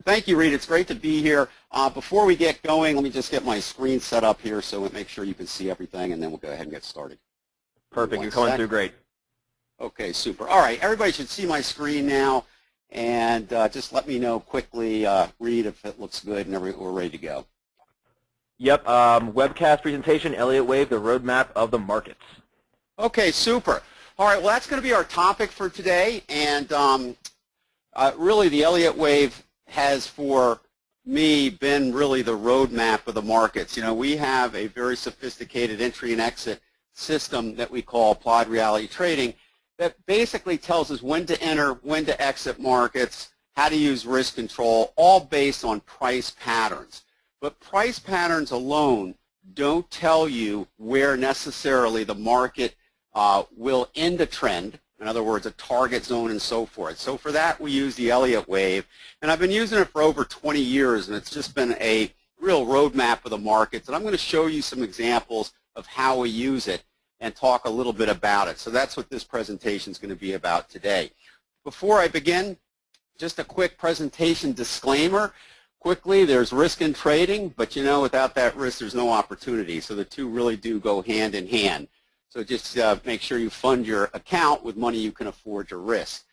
Thank you, Reed. It's great to be here. Before we get going, let me just get my screen set up here so we make sure you can see everything, and then we'll go ahead and get started. Perfect. You're coming through great. Okay, super. All right, everybody should see my screen now, and just let me know quickly, Reed, if it looks good and we're ready to go. Yep. Webcast presentation, Elliott Wave, the roadmap of the markets. Okay, super. All right, well, that's going to be our topic for today, and really the Elliott Wave has, for me, been really the roadmap of the markets. You know, we have a very sophisticated entry and exit system that we call applied reality trading that basically tells us when to enter, when to exit markets, how to use risk control, all based on price patterns. But price patterns alone don't tell you where necessarily the market will end a trend, in other words, a target zone and so forth. So for that, we use the Elliott Wave, and I've been using it for over 20 years, and it's just been a real roadmap of the markets. And I'm going to show you some examples of how we use it and talk a little bit about it. So that's what this presentation is going to be about today. Before I begin, just a quick presentation disclaimer. Quickly, there's risk in trading, but you know, without that risk, there's no opportunity. So the two really do go hand in hand. So just make sure you fund your account with money you can afford to risk.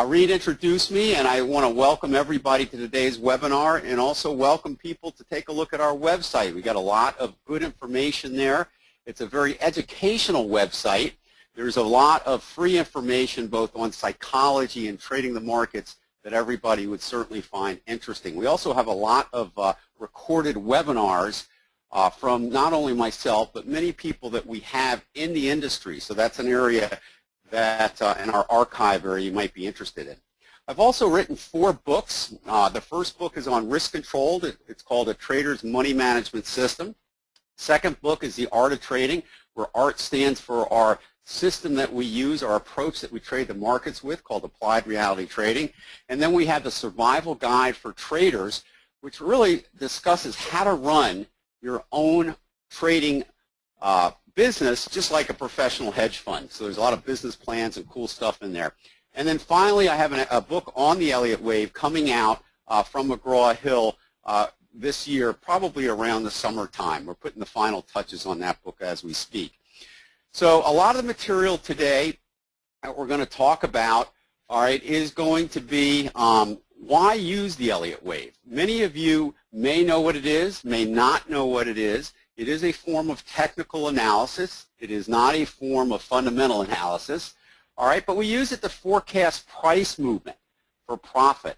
Reed introduced me, and I want to welcome everybody to today's webinar, and also welcome people to take a look at our website. We got a lot of good information there. It's a very educational website. There's a lot of free information both on psychology and trading the markets that everybody would certainly find interesting. We also have a lot of recorded webinars from not only myself, but many people that we have in the industry. So that's an area that in our archive area you might be interested in. I've also written 4 books. The first book is on risk control. It's called A Trader's Money Management System. Second book is The Art of Trading, where ART stands for our system that we use, our approach that we trade the markets with, called Applied Reality Trading. And then we have the Survival Guide for Traders, which really discusses how to run your own trading business just like a professional hedge fund. So there's a lot of business plans and cool stuff in there. And then finally, I have a book on the Elliott Wave coming out from McGraw-Hill this year, probably around the summertime. We're putting the final touches on that book as we speak. So a lot of the material today that we're going to talk about, all right, is going to be why use the Elliott Wave. Many of you may know what it is, may not know what it is. It is a form of technical analysis. It is not a form of fundamental analysis, all right, but we use it to forecast price movement for profit.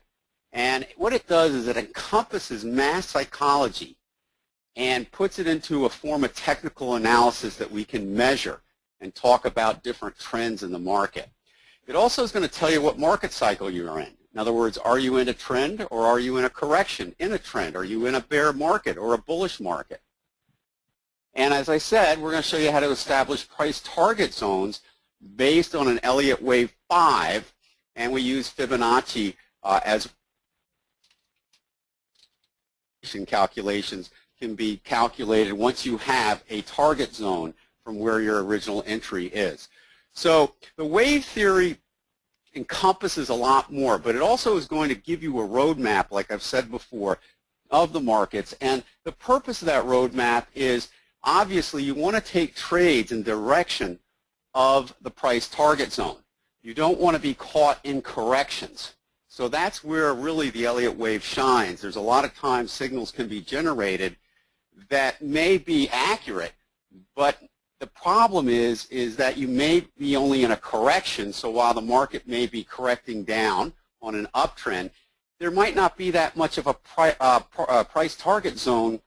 And what it does is it encompasses mass psychology and puts it into a form of technical analysis that we can measure and talk about different trends in the market. It also is going to tell you what market cycle you're in. In other words, are you in a trend or are you in a correction in a trend? Are you in a bear market or a bullish market? And as I said, we're going to show you how to establish price target zones based on an Elliott Wave 5, and we use Fibonacci as calculations can be calculated once you have a target zone from where your original entry is. So the wave theory encompasses a lot more, but it also is going to give you a roadmap, like I've said before, of the markets. And the purpose of that roadmap is, obviously, you want to take trades in direction of the price target zone. You don't want to be caught in corrections. So that's where really the Elliott Wave shines. There's a lot of times signals can be generated that may be accurate, but the problem is that you may be only in a correction. So while the market may be correcting down on an uptrend, there might not be that much of a price target zone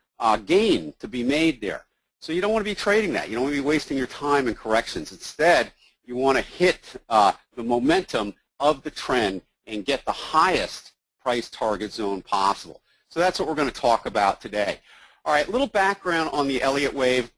gain to be made there. So you don't want to be trading that. You don't want to be wasting your time in corrections. Instead, you want to hit the momentum of the trend and get the highest price target zone possible. So that's what we're going to talk about today. All right, a little background on the Elliott Wave.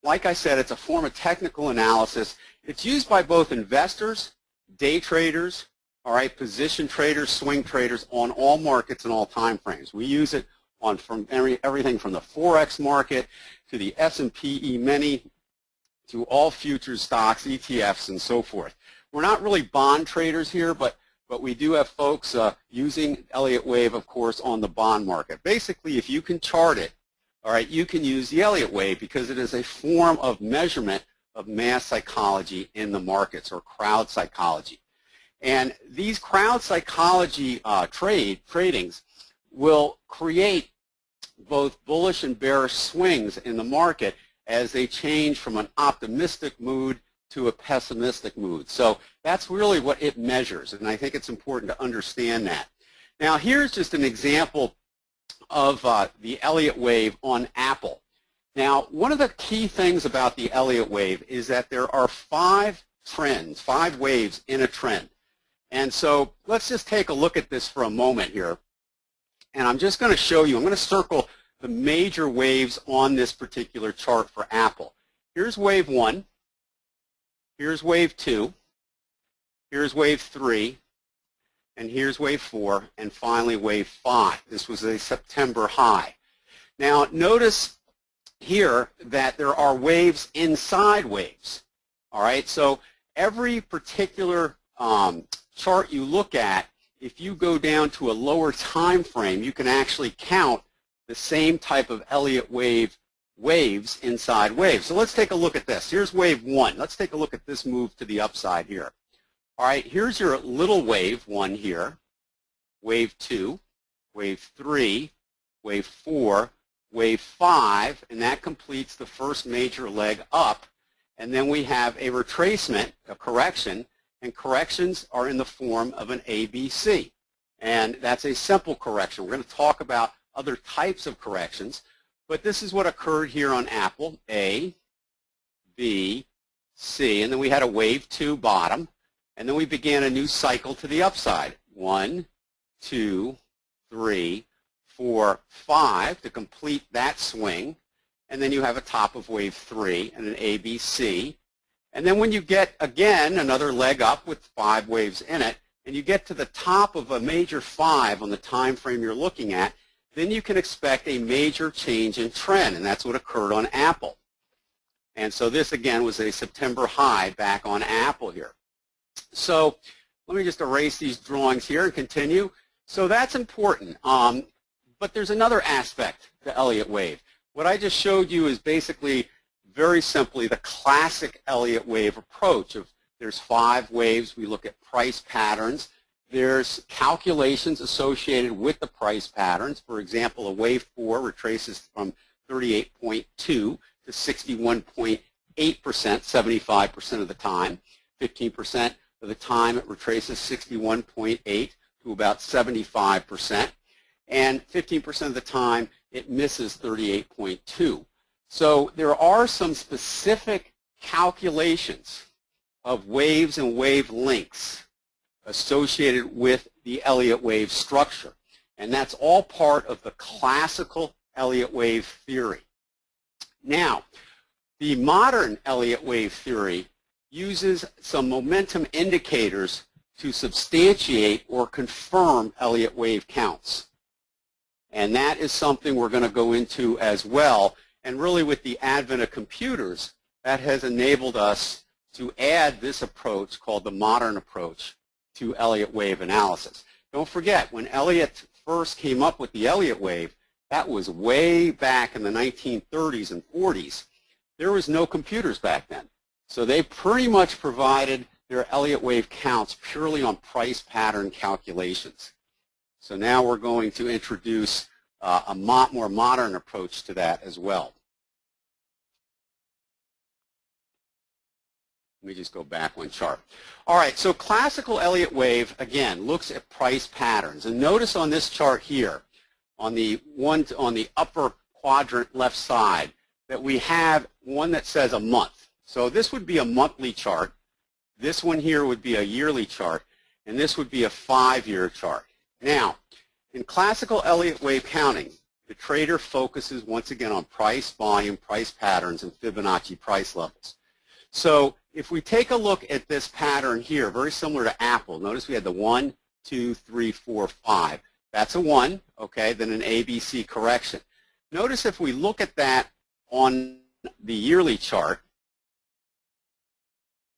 Like I said, it's a form of technical analysis. It's used by both investors, day traders, all right, position traders, swing traders on all markets and all time frames. We use it on everything from the Forex market to the S&P E-mini to all futures stocks, ETFs, and so forth. We're not really bond traders here, but but we do have folks using Elliott Wave, of course, on the bond market. Basically, if you can chart it, all right, you can use the Elliott Wave because it is a form of measurement of mass psychology in the markets, or crowd psychology. And these crowd psychology tradings will create both bullish and bearish swings in the market as they change from an optimistic mood to a pessimistic mood. So that's really what it measures, and I think it's important to understand that. Now here's just an example of the Elliott Wave on Apple. Now, one of the key things about the Elliott Wave is that there are 5 trends, 5 waves in a trend. And so let's just take a look at this for a moment here. And I'm just going to show you, I'm going to circle the major waves on this particular chart for Apple. Here's wave 1, here's wave 2, here's wave 3, and here's wave 4, and finally wave 5. This was a September high. Now notice here that there are waves inside waves. All right, so every particular chart you look at, if you go down to a lower time frame, you can actually count the same type of Elliott Wave waves inside waves. So let's take a look at this. Here's wave 1. Let's take a look at this move to the upside here. All right, here's your little wave 1 here, wave 2, wave 3, wave 4, wave 5, and that completes the first major leg up. And then we have a retracement, a correction, and corrections are in the form of an ABC. And that's a simple correction. We're going to talk about other types of corrections, but this is what occurred here on Apple, A, B, C, and then we had a wave 2 bottom, and then we began a new cycle to the upside. 1, 2, 3, 4, 5 to complete that swing, and then you have a top of wave 3 and an ABC. And then when you get, again, another leg up with 5 waves in it, and you get to the top of a major 5 on the time frame you're looking at, then you can expect a major change in trend, and that's what occurred on Apple. And so this, again, was a September high back on Apple here. So let me just erase these drawings here and continue. So that's important. But there's another aspect to Elliott Wave. What I just showed you is basically, very simply, the classic Elliott Wave approach of there's 5 waves. We look at price patterns. There's calculations associated with the price patterns. For example, a wave 4 retraces from 38.2 to 61.8%, 75% of the time. 15% of the time it retraces 61.8 to about 75%. And 15% of the time it misses 38.2. So there are some specific calculations of waves and wave lengths associated with the Elliott Wave structure. And that's all part of the classical Elliott Wave theory. Now, the modern Elliott Wave theory uses some momentum indicators to substantiate or confirm Elliott Wave counts. And that is something we're going to go into as well. And really, with the advent of computers, that has enabled us to add this approach called the modern approach to Elliott Wave analysis. Don't forget, when Elliott first came up with the Elliott Wave, that was way back in the 1930s and 40s. There was no computers back then. So they pretty much provided their Elliott Wave counts purely on price pattern calculations. So now we're going to introduce a more modern approach to that as well. Let me just go back one chart. All right, so classical Elliott Wave, again, looks at price patterns. And notice on this chart here, on the upper quadrant left side, that we have one that says a month. So this would be a monthly chart. This one here would be a yearly chart. And this would be a 5-year chart. Now, in classical Elliott Wave counting, the trader focuses once again on price, volume, price patterns, and Fibonacci price levels. So if we take a look at this pattern here, very similar to Apple, notice we had the 1, 2, 3, 4, 5. That's a 1, okay, then an ABC correction. Notice if we look at that on the yearly chart,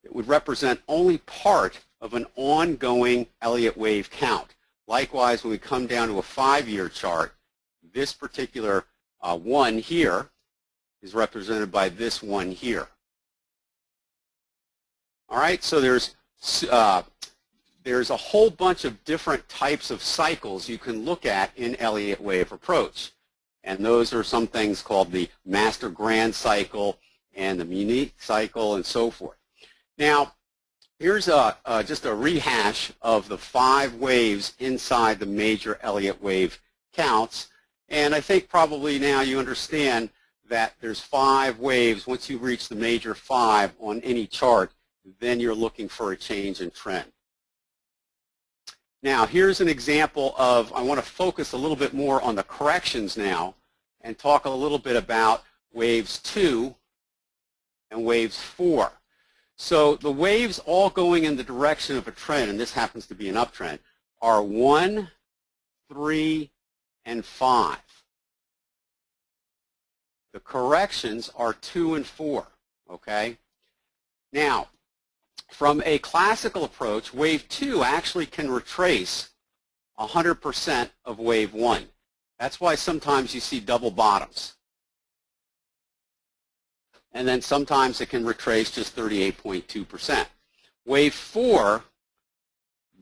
it would represent only part of an ongoing Elliott wave count. Likewise, when we come down to a 5-year chart, this particular one here is represented by this one here. All right, so there's a whole bunch of different types of cycles you can look at in Elliott wave approach. And those are some things called the master grand cycle and the unique cycle and so forth. Now, here's just a rehash of the 5 waves inside the major Elliott wave counts. And I think probably now you understand that there's 5 waves. Once you reach the major 5 on any chart, then you're looking for a change in trend. Now, here's an example of, I want to focus a little bit more on the corrections now and talk a little bit about waves 2 and waves 4. So the waves all going in the direction of a trend, and this happens to be an uptrend, are 1, 3, and 5. The corrections are 2 and 4, okay? Now, from a classical approach, wave 2 actually can retrace 100% of wave 1. That's why sometimes you see double bottoms. And then sometimes it can retrace just 38.2%. Wave 4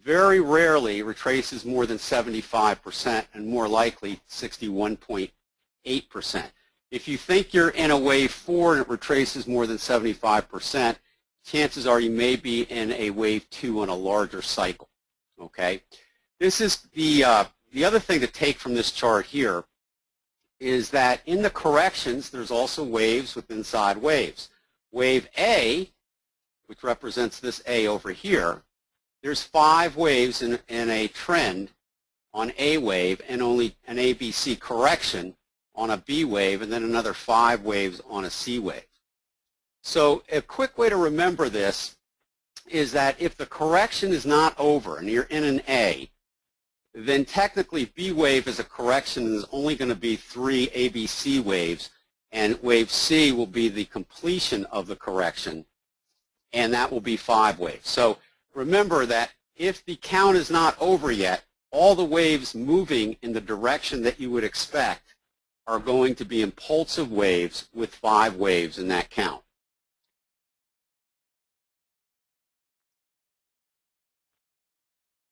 very rarely retraces more than 75% and more likely 61.8%. If you think you're in a wave 4 and it retraces more than 75%, chances are you may be in a wave 2 on a larger cycle, okay? This is the other thing to take from this chart here is that in the corrections, there's also waves with inside waves. Wave A, which represents this A over here, there's 5 waves in a trend on A wave and only an ABC correction on a B wave and then another 5 waves on a C wave. So a quick way to remember this is that if the correction is not over and you're in an A, then technically B wave is a correction and is only going to be 3 ABC waves, and wave C will be the completion of the correction, and that will be 5 waves. So remember that if the count is not over yet, all the waves moving in the direction that you would expect are going to be impulsive waves with 5 waves in that count.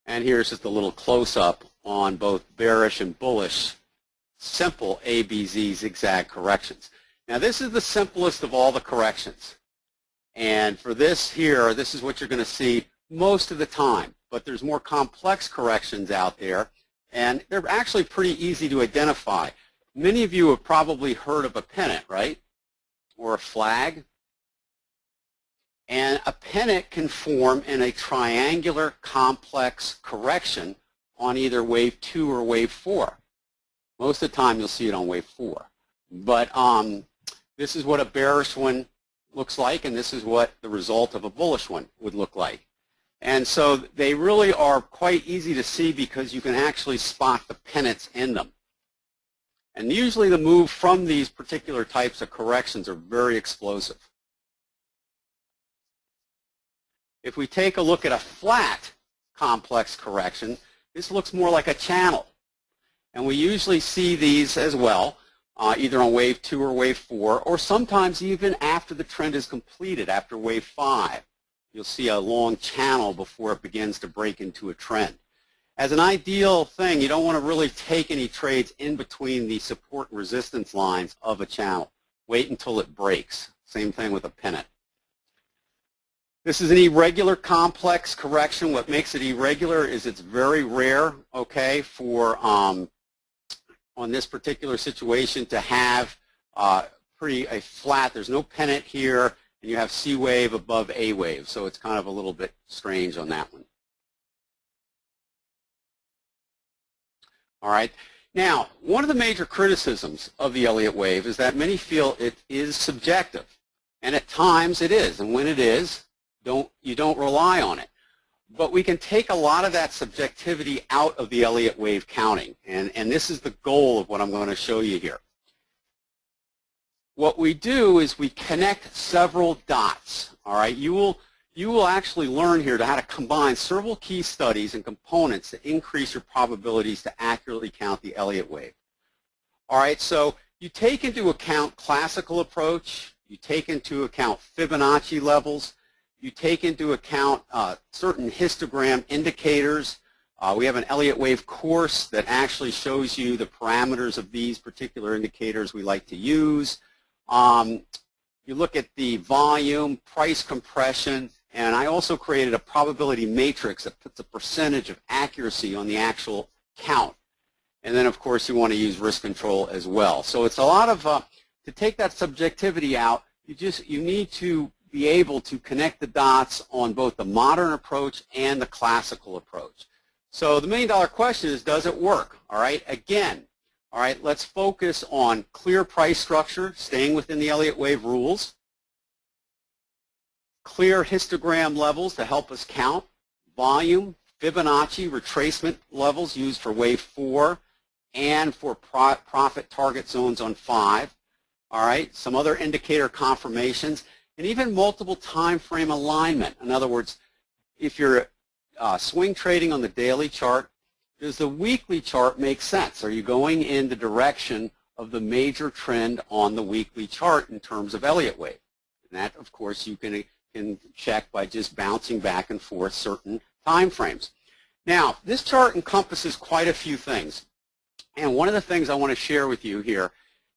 And here's just a little close-up on both bearish and bullish simple ABZ zigzag corrections. Now this is the simplest of all the corrections. And for this here, this is what you're going to see most of the time. But there's more complex corrections out there, and they're actually pretty easy to identify. Many of you have probably heard of a pennant, right? Or a flag. And a pennant can form in a triangular complex correction on either wave 2 or wave 4. Most of the time you'll see it on wave 4. But this is what a bearish one looks like, and this is what the result of a bullish one would look like. And so they really are quite easy to see because you can actually spot the pennants in them. And usually the move from these particular types of corrections are very explosive. If we take a look at a flat complex correction, this looks more like a channel. And we usually see these as well, either on wave 2 or wave 4, or sometimes even after the trend is completed, after wave 5. You'll see a long channel before it begins to break into a trend. As an ideal thing, you don't want to really take any trades in between the support and resistance lines of a channel. Wait until it breaks. Same thing with a pennant. This is an irregular complex correction. What makes it irregular is it's very rare, okay, for on this particular situation to have a flat. There's no pennant here, and you have C wave above A wave, so it's kind of a little bit strange on that one. All right. Now, one of the major criticisms of the Elliott wave is that many feel it is subjective, and at times it is, and when it is, you don't rely on it. But we can take a lot of that subjectivity out of the Elliott wave counting, and this is the goal of what I'm going to show you here. What we do is we connect several dots. All right, you you will actually learn here how to combine several key studies and components to increase your probabilities to accurately count the Elliott wave. All right, so you take into account classical approach, you take into account Fibonacci levels, you take into account certain histogram indicators. We have an Elliott wave course that actually shows you the parameters of these particular indicators we like to use. You look at the volume, price compression, and I also created a probability matrix that puts a percentage of accuracy on the actual count. And then, of course, you want to use risk control as well. So it's a lot of, to take that subjectivity out, you need to be able to connect the dots on both the modern approach and the classical approach. So the million-dollar question is, does it work? All right, again, all right, let's focus on clear price structure, staying within the Elliott wave rules, clear histogram levels to help us count, volume, Fibonacci retracement levels used for wave 4 and for profit target zones on 5. All right, some other indicator confirmations, and even multiple time frame alignment. In other words, if you're swing trading on the daily chart, does the weekly chart make sense? Are you going in the direction of the major trend on the weekly chart in terms of Elliott wave? And that, of course, you can check by just bouncing back and forth certain time frames. Now, this chart encompasses quite a few things. And one of the things I want to share with you here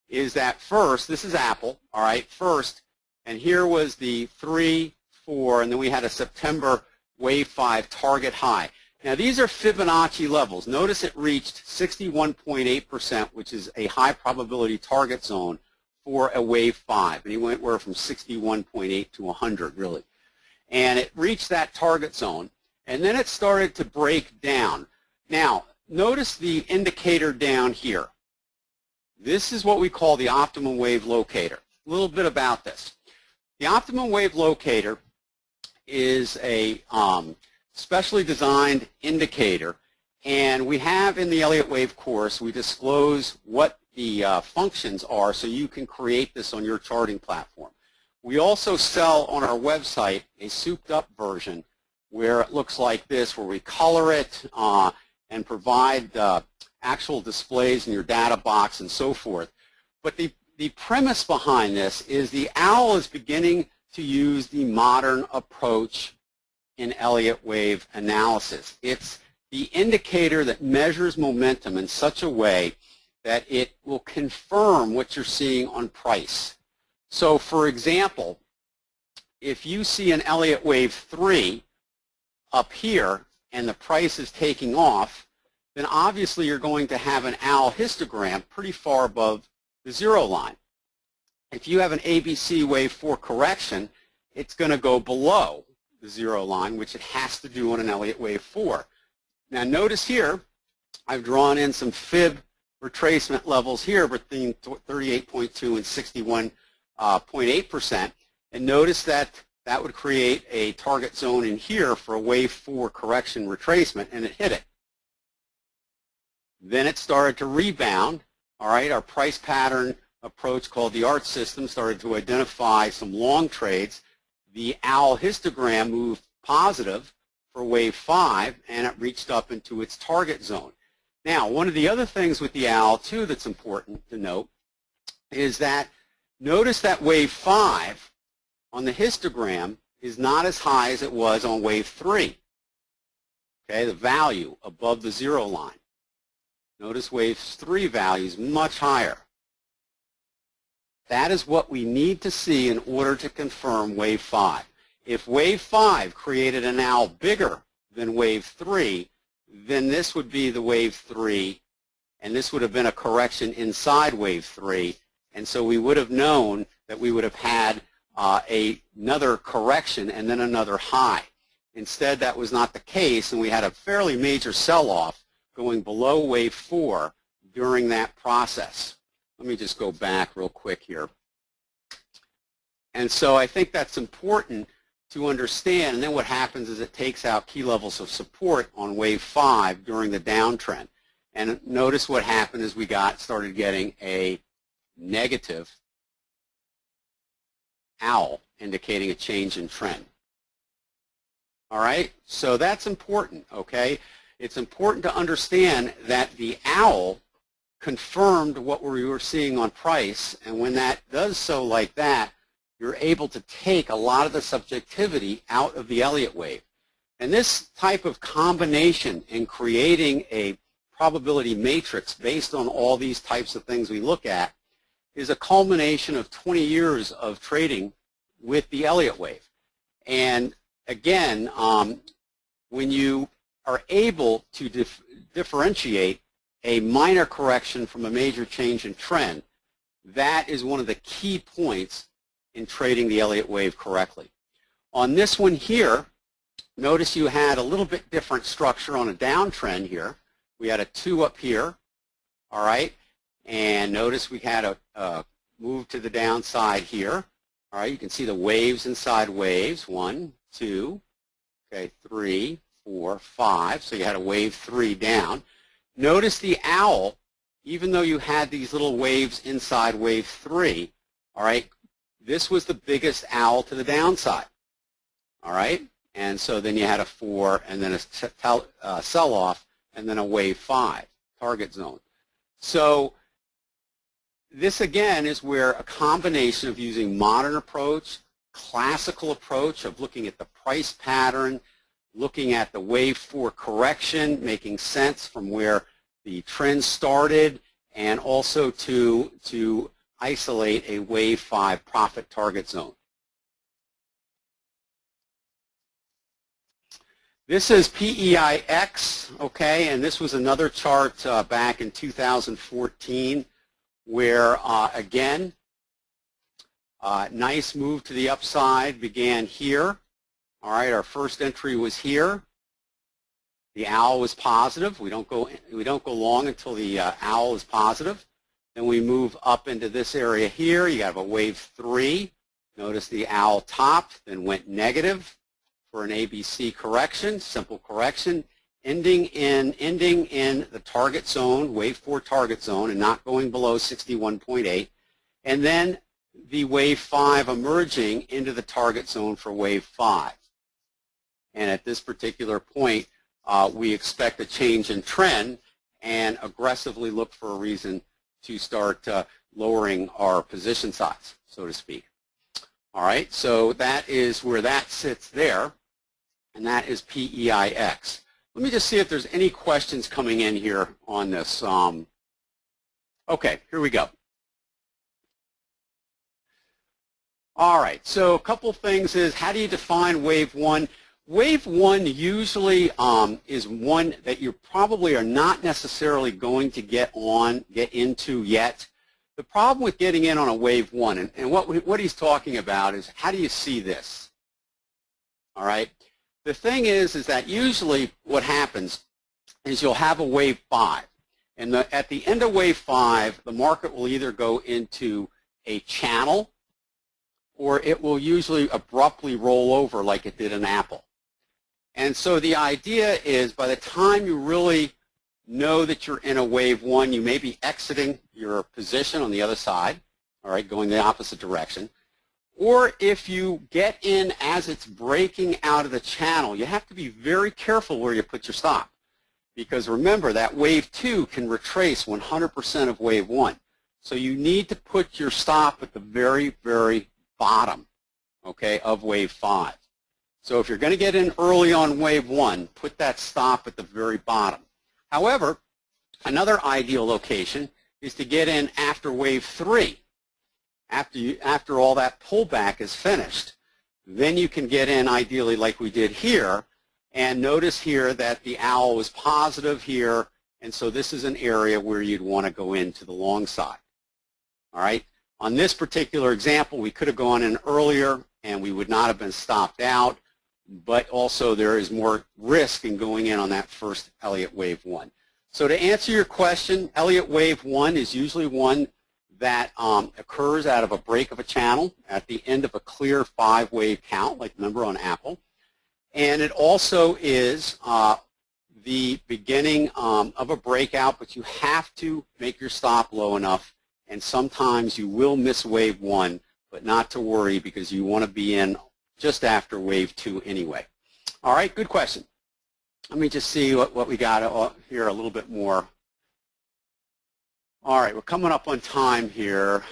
is that first, this is Apple, all right, first, and here was the 3, 4, and then we had a September wave 5 target high. Now, these are Fibonacci levels. Notice it reached 61.8%, which is a high probability target zone for a wave 5. And he went from 61.8 to 100, really. And it reached that target zone, and then it started to break down. Now, notice the indicator down here. This is what we call the optimum wave locator. A little bit about this. The optimum wave locator is a specially designed indicator, and we have in the Elliott wave course, we disclose what the functions are so you can create this on your charting platform. We also sell on our website a souped up version where it looks like this, where we color it and provide actual displays in your data box and so forth. But the premise behind this is the OWL is beginning to use the modern approach in Elliott wave analysis. It's the indicator that measures momentum in such a way that it will confirm what you're seeing on price. So, for example, if you see an Elliott wave 3 up here and the price is taking off, then obviously you're going to have an OWL histogram pretty far above the 0 line. If you have an ABC wave 4 correction, it's going to go below the 0 line, which it has to do on an Elliott wave 4. Now notice here, I've drawn in some fib retracement levels here between 38.2 and 61.8%, and notice that that would create a target zone in here for a wave 4 correction retracement, and it hit it. Then it started to rebound. All right, our price pattern approach called the ART system started to identify some long trades. The OWL histogram moved positive for wave 5, and it reached up into its target zone. Now, one of the other things with the OWL, too, that's important to note is that notice that wave 5 on the histogram is not as high as it was on wave 3. Okay, the value above the 0 line. Notice wave 3 value is much higher. That is what we need to see in order to confirm wave 5. If wave 5 created an OWL bigger than wave 3, then this would be the wave 3, and this would have been a correction inside wave 3, and so we would have known that we would have had another correction and then another high. Instead, that was not the case, and we had a fairly major sell-off going below wave 4 during that process. Let me just go back real quick here. And so I think that's important to understand, and then what happens is it takes out key levels of support on wave 5 during the downtrend. And notice what happened is we started getting a negative OWL indicating a change in trend. All right, so that's important, okay? It's important to understand that the owl confirmed what we were seeing on price, and when that does so like that, you're able to take a lot of the subjectivity out of the Elliott wave. And this type of combination in creating a probability matrix based on all these types of things we look at is a culmination of 20 years of trading with the Elliott wave. And again, when you are able to differentiate a minor correction from a major change in trend, that is one of the key points in trading the Elliott wave correctly. On this one here, notice you had a little bit different structure on a downtrend here. We had a 2 up here, all right, and notice we had a move to the downside here. All right, you can see the waves inside waves, 1, 2, okay, 3, 4, 5. So you had a wave 3 down. Notice the owl, even though you had these little waves inside wave 3, all right, this was the biggest owl to the downside, all right? And so then you had a 4 and then a sell-off and then a wave 5, target zone. So this again is where a combination of using modern approach, classical approach of looking at the price pattern, looking at the wave 4 correction, making sense from where the trend started, and also to isolate a wave 5 profit target zone. This is PEIX, okay, and this was another chart back in 2014 where, again, nice move to the upside began here. All right, our first entry was here. The owl was positive. We don't go long until the owl is positive. Then we move up into this area here. You have a wave 3. Notice the owl topped, then went negative for an ABC correction, simple correction, ending in the target zone, wave 4 target zone, and not going below 61.8. And then the wave 5 emerging into the target zone for wave 5. And at this particular point, we expect a change in trend and aggressively look for a reason to start lowering our position size, so to speak. All right, so that is where that sits there, and that is PEIX. Let me just see if there's any questions coming in here on this. Okay, here we go. All right, so a couple things is, how do you define wave 1? Wave 1 usually is one that you probably are not necessarily going to get into yet. The problem with getting in on a wave 1, and what he's talking about is, how do you see this? All right. The thing is that usually what happens is you'll have a wave 5. And at the end of wave 5, the market will either go into a channel or it will usually abruptly roll over like it did in Apple. And so the idea is, by the time you really know that you're in a wave 1, you may be exiting your position on the other side, all right, going the opposite direction. Or if you get in as it's breaking out of the channel, you have to be very careful where you put your stop. Because remember, that wave 2 can retrace 100% of wave 1. So you need to put your stop at the very, very bottom, okay, of wave 5. So if you're going to get in early on wave 1, put that stop at the very bottom. However, another ideal location is to get in after wave 3. After all that pullback is finished, then you can get in ideally like we did here. And notice here that the owl was positive here, and so this is an area where you'd want to go into the long side. All right. On this particular example, we could have gone in earlier, and we would not have been stopped out. But also there is more risk in going in on that first Elliott wave 1. So to answer your question, Elliott wave 1 is usually one that occurs out of a break of a channel at the end of a clear 5-wave count, like remember on Apple. And it also is the beginning of a breakout, but you have to make your stop low enough, and sometimes you will miss wave 1, but not to worry, because you want to be in just after wave 2 anyway. All right, good question. Let me just see what we got here a little bit more. All right, we're coming up on time here.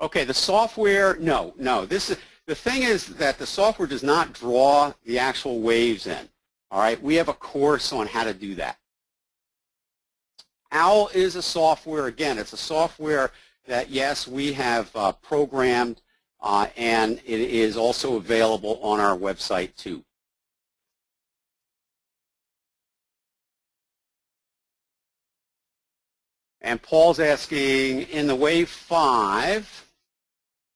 Okay, the software, no. The thing is that the software does not draw the actual waves in. All right, we have a course on how to do that. OWL is a software, again, it's a software that, yes, we have programmed, and it is also available on our website too. And Paul's asking, in the wave 5,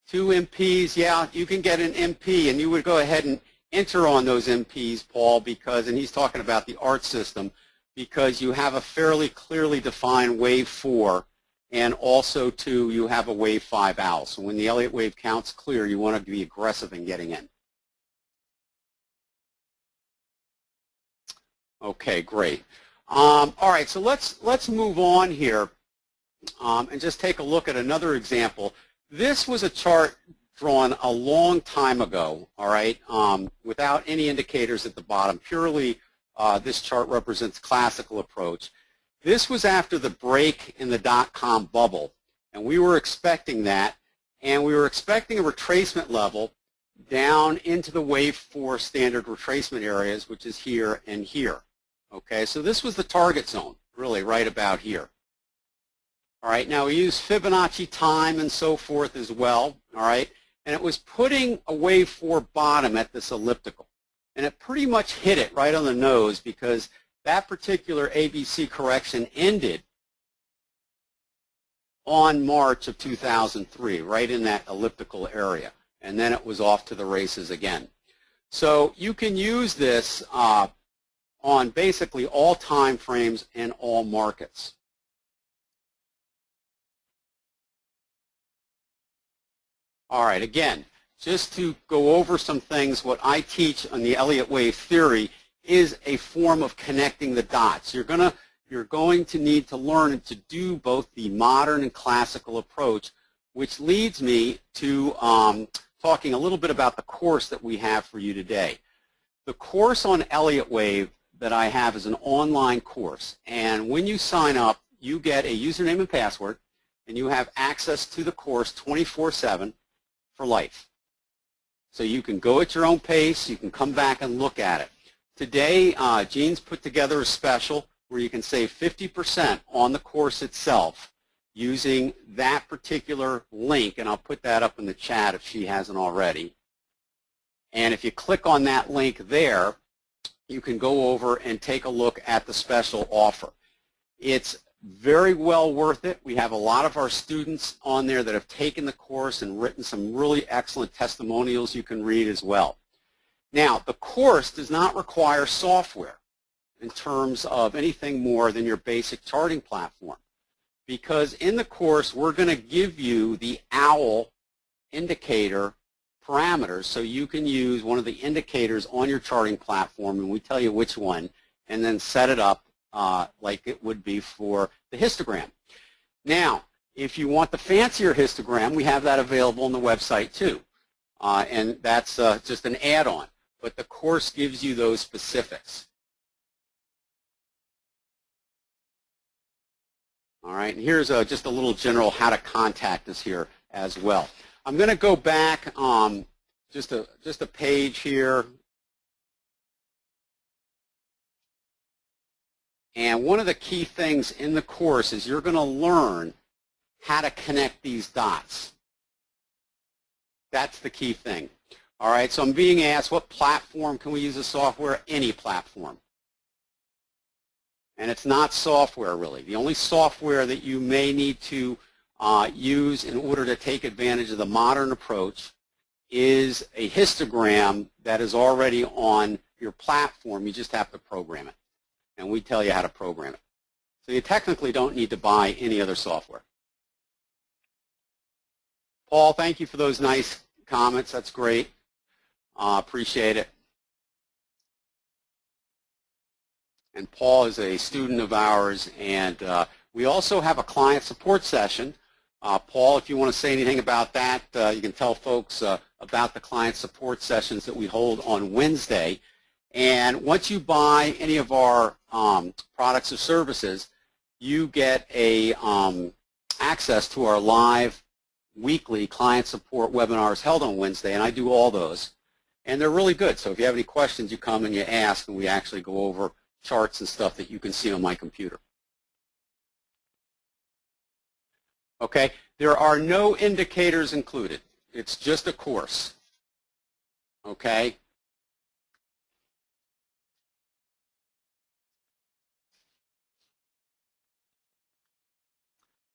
2 MPs, yeah, you can get an MP, and you would go ahead and enter on those MPs, Paul, because, and he's talking about the ART system, because you have a fairly clearly defined wave 4, and also, too, you have a wave 5 OWL. So when the Elliott wave count's clear, you want to be aggressive in getting in. Okay, great. All right, so let's move on here. And just take a look at another example. This was a chart drawn a long time ago, all right, without any indicators at the bottom. Purely, this chart represents classical approach. This was after the break in the dot-com bubble, and we were expecting that, and we were expecting a retracement level down into the wave 4 standard retracement areas, which is here and here. Okay, so this was the target zone, really, right about here. All right, now we use Fibonacci time and so forth as well, all right, and it was putting a wave 4 bottom at this elliptical, and it pretty much hit it right on the nose because that particular ABC correction ended on March of 2003, right in that elliptical area, and then it was off to the races again. So you can use this on basically all time frames and all markets. All right, again, just to go over some things, what I teach on the Elliott wave theory is a form of connecting the dots. You're going to need to learn to do both the modern and classical approach, which leads me to talking a little bit about the course that we have for you today. The course on Elliott wave that I have is an online course, and when you sign up, you get a username and password, and you have access to the course 24/7 for life. So you can go at your own pace, you can come back and look at it. Today, Gene's put together a special where you can save 50% on the course itself using that particular link, and I'll put that up in the chat if she hasn't already. And if you click on that link there, you can go over and take a look at the special offer. It's very well worth it. We have a lot of our students on there that have taken the course and written some really excellent testimonials you can read as well. Now, the course does not require software in terms of anything more than your basic charting platform, because in the course we're going to give you the OWL indicator parameters, so you can use one of the indicators on your charting platform, and we tell you which one, and then set it up like it would be for the histogram. Now, if you want the fancier histogram, we have that available on the website too, and that's just an add-on, but the course gives you those specifics. All right, and here's just a little general how to contact us here as well. I'm going to go back just a page here. And one of the key things in the course is you're going to learn how to connect these dots. That's the key thing. All right, so I'm being asked, what platform can we use the software? Any platform. And it's not software, really. The only software that you may need to use in order to take advantage of the modern approach is a histogram that is already on your platform. You just have to program it. And we tell you how to program it. So you technically don't need to buy any other software. Paul, thank you for those nice comments. That's great. Appreciate it. And Paul is a student of ours, and we also have a client support session Paul, if you want to say anything about that, you can tell folks about the client support sessions that we hold on Wednesday. And once you buy any of our products or services, you get a access to our live weekly client support webinars held on Wednesday, and I do all those. And they're really good. So if you have any questions, you come and you ask, and we actually go over charts and stuff that you can see on my computer. Okay, there are no indicators included. It's just a course. Okay.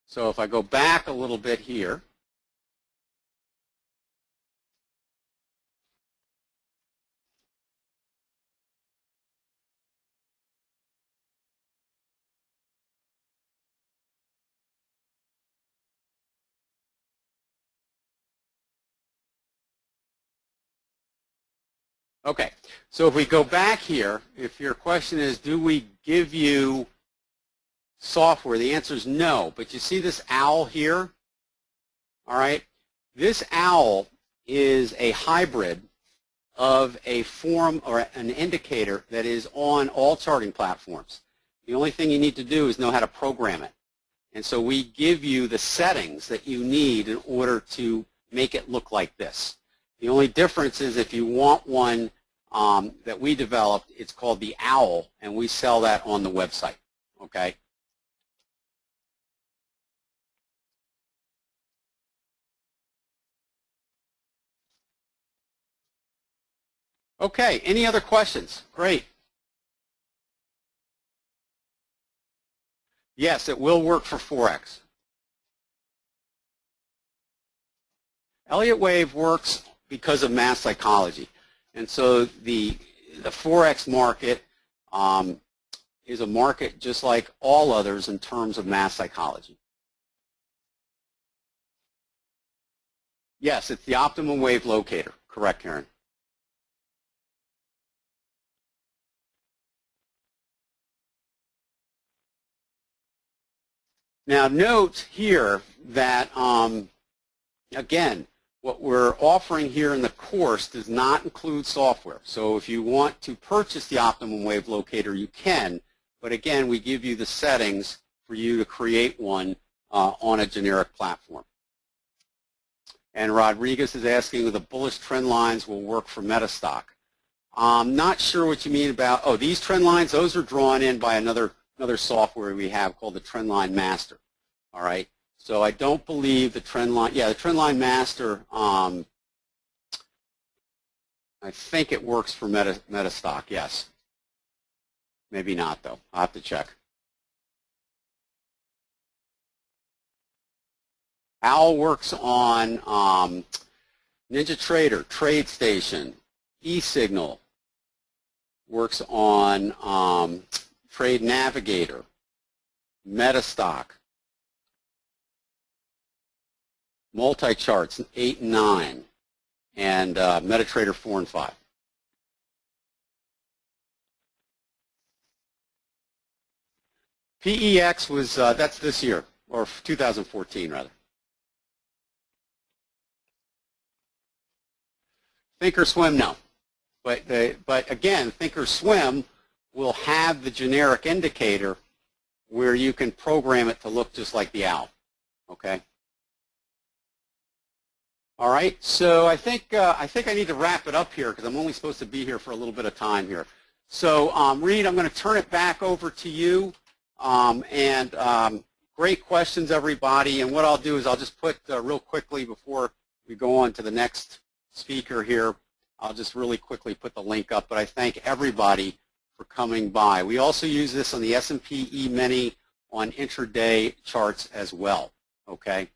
So if I go back a little bit here, okay, so if we go back here, if your question is, do we give you software, the answer is no. But you see this owl here? All right, this owl is a hybrid of a form or an indicator that is on all charting platforms. The only thing you need to do is know how to program it. And so we give you the settings that you need in order to make it look like this. The only difference is if you want one that we developed, it's called the OWL, and we sell that on the website. Okay? Okay, any other questions? Great. Yes, it will work for Forex. Elliott Wave works because of mass psychology. And so the Forex market is a market just like all others in terms of mass psychology. Yes, it's the optimum wave locator. Correct, Karen. Now note here that, again, what we're offering here in the course does not include software. So if you want to purchase the optimum wave locator, you can. But again, we give you the settings for you to create one on a generic platform. And Rodriguez is asking if the bullish trend lines will work for Metastock. I'm not sure what you mean about, oh, these trend lines, those are drawn in by another software we have called the Trendline Master. All right. So I don't believe the Trendline, yeah, the Trendline Master, I think it works for Metastock, yes. Maybe not, though. I'll have to check. OWL works on NinjaTrader, TradeStation, eSignal, works on Trade Navigator, Metastock, multi-charts 8 and 9, and MetaTrader 4 and 5. PEX was, that's this year, or 2014 rather. Thinkorswim, no. But again, Thinkorswim will have the generic indicator where you can program it to look just like the owl. Okay. All right. So I think I need to wrap it up here because I'm only supposed to be here for a little bit of time here. So Reed, I'm going to turn it back over to you. Great questions, everybody. And what I'll do is I'll just put real quickly before we go on to the next speaker here, I'll just really quickly put the link up. But I thank everybody for coming by. We also use this on the S&P E-mini on intraday charts as well. Okay.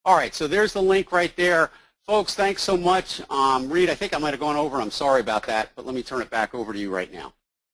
All right, so there's the link right there. Folks, thanks so much. Reed, I think I might have gone over. I'm sorry about that, but let me turn it back over to you right now.